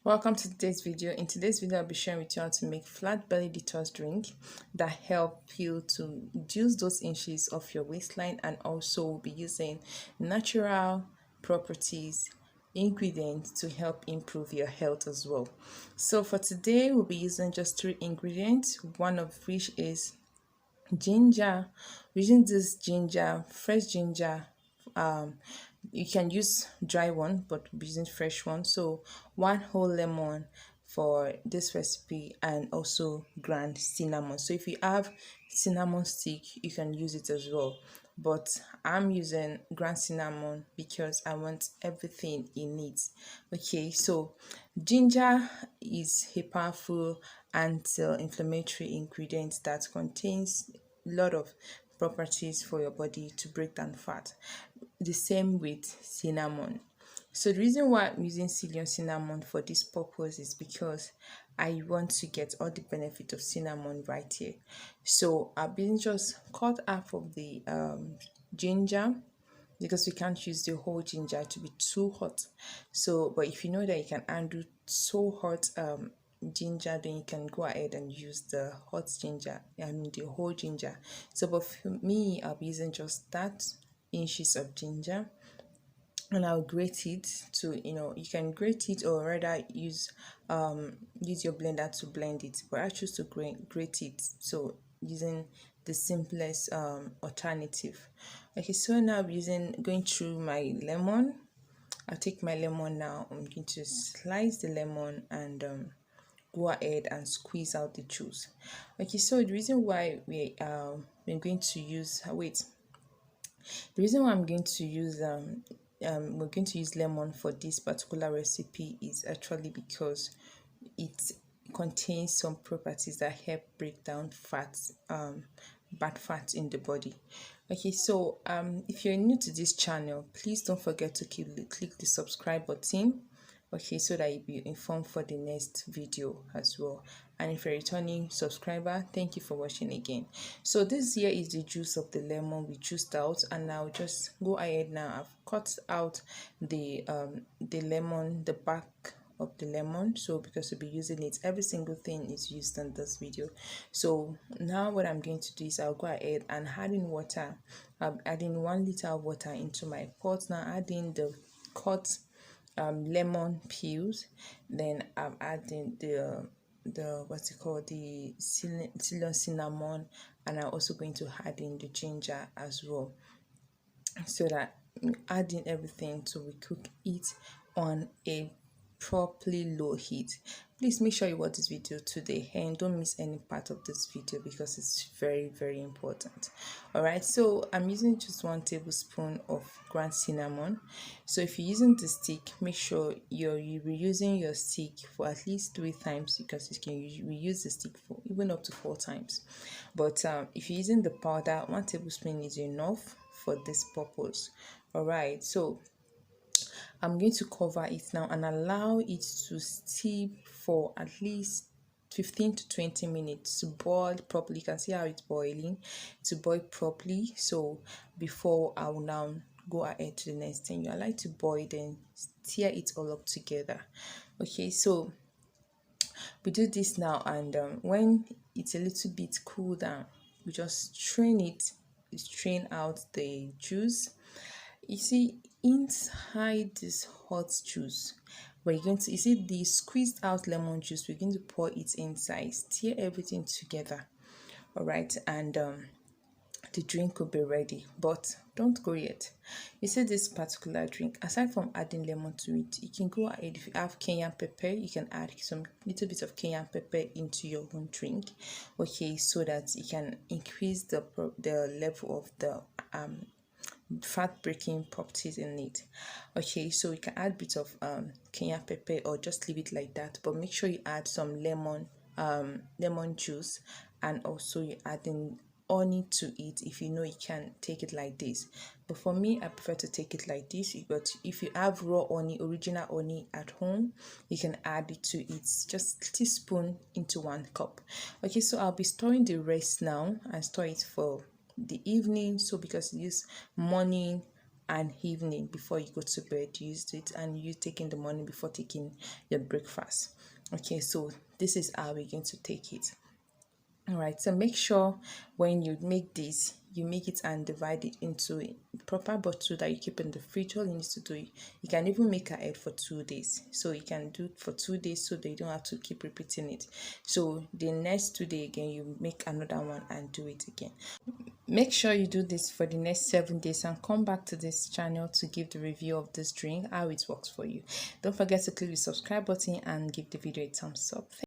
Welcome to today's video. In today's video, I'll be sharing with you how to make flat belly detox drink that help you to reduce those inches of your waistline, and also we'll be using natural properties ingredients to help improve your health as well. So for today, we'll be using just three ingredients, one of which is ginger. Using this ginger, fresh ginger, um you can use dry one, but we're using fresh one. So one whole lemon for this recipe, and also ground cinnamon. So if you have cinnamon stick, you can use it as well, but I'm using ground cinnamon because I want everything in it. Okay, so ginger is a powerful anti-inflammatory ingredient that contains a lot of properties for your body to break down fat. The same with cinnamon. So the reason why I'm using cinnamon for this purpose is because I want to get all the benefit of cinnamon right here. So I've been just cut half of the ginger, because we can't use the whole ginger to be too hot. So, but if you know that you can handle so hot ginger, then you can go ahead and use the hot ginger, I mean the whole ginger. So, but for me, I'll be using just that inches of ginger, and I'll grate it to, you can grate it, or rather use your blender to blend it, but I choose to grate it, so using the simplest alternative. Okay, so now I'm going through my lemon. I'll take my lemon now. I'm going to slice the lemon and go ahead and squeeze out the juice. Okay, so the reason why we're going to use the reason why I'm going to use we're going to use lemon for this particular recipe is actually because it contains some properties that help break down fats, bad fat in the body. Okay, so if you're new to this channel, please don't forget to click the subscribe button, okay, so that you'll be informed for the next video as well. And if you're a returning subscriber, thank you for watching again. So this here is the juice of the lemon we juiced out, and I'll just go ahead now. I've cut out the lemon, the back of the lemon, so because we'll be using it, every single thing is used in this video. So now what I'm going to do is I'll go ahead and add in water. I'm adding 1 liter of water into my pot. Now adding the cut lemon peels, then I'm adding the what's it called, the cinnamon, and I'm also going to add in the ginger as well, so that adding everything to we cook it on a properly low heat. Please make sure you watch this video to the end, don't miss any part of this video because it's very important. All right, so I'm using just 1 tablespoon of ground cinnamon. So if you're using the stick, make sure you're reusing your stick for at least 3 times, because you can reuse the stick for even up to 4 times. But if you're using the powder, 1 tablespoon is enough for this purpose. All right, so I'm going to cover it now and allow it to steep for at least 15 to 20 minutes to boil properly. You can see how it's boiling, to boil properly. So before I will now go ahead to the next thing, I like to boil, then stir it all up together. Okay, so we do this now, and when it's a little bit cool down, we just strain out the juice. You see, inside this hot juice, we're going to, you see the squeezed out lemon juice, we're going to pour it inside, stir everything together. All right, and the drink will be ready. But don't go yet. You see, this particular drink, aside from adding lemon to it, you can go ahead, if you have cayenne pepper, you can add some little bit of cayenne pepper into your own drink, okay, so that you can increase the level of the fat breaking properties in it. Okay, so you can add bits of cayenne pepper, or just leave it like that, but make sure you add some lemon juice, and also you add in honey to it if you know you can take it like this. But for me, I prefer to take it like this. But if you have raw honey, original honey at home, you can add it to it, just a teaspoon into 1 cup. Okay, so I'll be storing the rest now and store it for the evening. So because this morning, and evening before you go to bed. You use it, and you take in the morning before taking your breakfast. Okay, so this is how we're going to take it. All right, so make sure when you make this, you make it and divide it into a proper bottle that you keep in the fridge. All you need to do, you can even make ahead for 2 days. So you can do it for 2 days so that you don't have to keep repeating it. So the next 2 day again, you make another one and do it again. Make sure you do this for the next 7 days and come back to this channel to give the review of this drink, how it works for you. Don't forget to click the subscribe button and give the video a thumbs up.